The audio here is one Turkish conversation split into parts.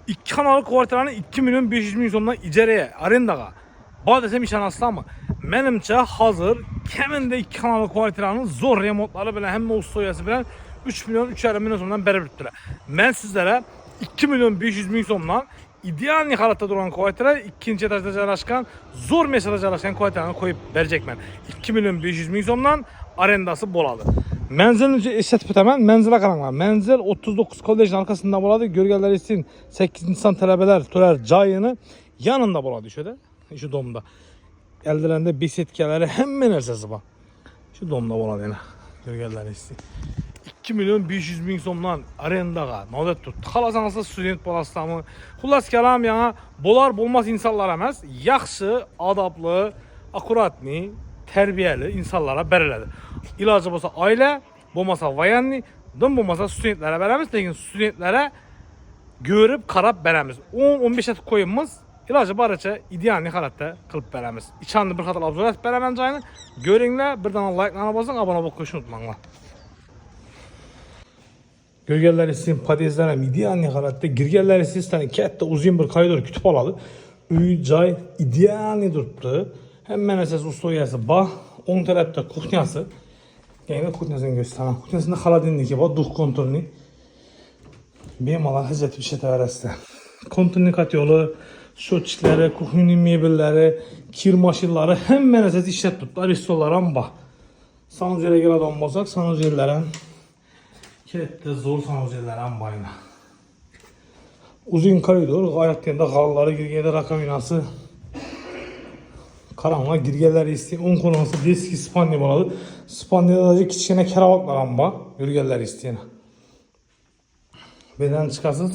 2 kanallı kvartiranı 2 milyon 500 bin so'mdan ijaraya, arendaga. Bana desem ishonasizlarmi? Menimcha hozir kamida 2 kanallı kvartiranın zo'r remontlari bilan hamma ustoyasi bilan 3 milyon 3,5 milyon so'mdan berib turibdilar. Men sizlarga 2 milyon 500 bin so'mdan ideal holatda turgan kvartira, ikkinchi etajda joylashgan, zo'r mesada joylashgan kvartirani qo'yib berjekman. 2 milyon 500 bin so'mdan arendasi bo'ladi. Menzilni eslatib o'taman. Menzilga qaranglar. Menzil 39 kollejning arkasında bo'ladi. Görganlaringiz uchun 8-inson talabalar turar joyini yanında bo'ladi shunda. Shu domda. Eldilarında besetkalari hamma narsasi bor. Shu domda bo'ladi yana. Görganlaringiz uchun. 2 milyon 500 bin so'mdan arendaga nodat turibdi. Xalasangiz student bo'lasizlarmi? Xullas kalam yana bo'lar bo'lmas insonlar emas, yaxshi, adablı, akkuratli, terbiyeli insanlara beriladi. İlacı bo'lsa aile, bo'lmasa voyanniy, dim bo'lmasa studentlere beramiz, lekin studentlere görüp qarab beramiz. 10-15 et qo'yimiz, ilacı baricha ideal holatda qilib beramiz. İçanni bir xatar obzor etib beraman joyini. Ko'ringlar, birdan like-lana bosing, abone bo'lib qo'yishni unutmanglar. Görganlaringiz uchun podyezdlar ham ideal holatda, girganlaringiz uchun katta uzun bir koridor kutib oladi. Uy joy ideal turibdi. Hamma narsasi ustoyasi bor. O'ng tarafda kuxnyasi. Yana kuxnyasini ko'rsataman. Kuxnyasida холодильники bor, duh konturli. Bemalol hajatib ishlataverarsizlar. Konturli kotyoli, shotchiklari, kuxnyning mebellari, kir mashinalari hamma narsasi ishlab turibdi. Restollar ham bor. Sanuzelga keladigan bo'lsak, sanuzellar ham katta zo'r sanuzellar ham bor. Uzun koridor, g'oyatda g'allari girganda rakovinasi. Qaranglar, girganlaringiz uchun o'ng qo'lingizni deski spaniya bo'ladi. Spaniyada kichkina karavotlar ham bor. Yurganlaringiz uchun. Bu yerdan chiqasiz.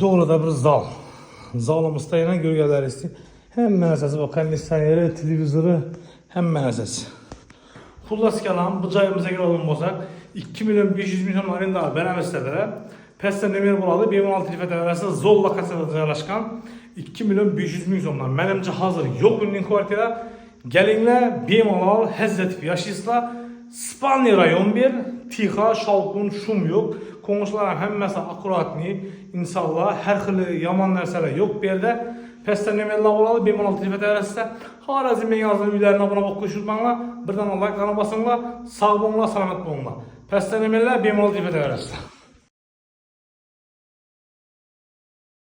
To'g'rida bir zal. Zalimizda yana ko'rganlaringiz uchun hamma narsasi bor. Konditsioneri, televizori, hamma narsasi. Xullas kalam, bu joyimizga keladigan bo'lsak, 2 milyon 500 bin so'm arenda beramiz dedilar. Pesta nomer bo'ladi, bemalol telefon qilaverasiz. Zo'r lokatsiyada joylashgan 2 milyon 500 bin so'mdan. Menimcha hozir yo'q bunday kvartira. Kelinglar, bemalol hazzatib yashaysizlar. Spalniy rayon bir, tixa, shovqin, shum yo'q. Qo'ng'ishlar ham hammasi akkuratli, insonlar, har xil yomon narsalar yo'q bu yerda. Pesta nomerlar bo'ladi, bemalol telefon qilaverasizlar. Xorazmga yozib uylarni obuna bo'lib qo'yishni unutmanglar. Birdan like-lana bosinglar. Sog' bo'linglar, salomat bo'linglar. Pesta nomerlar bemalol telefon qilaverasizlar.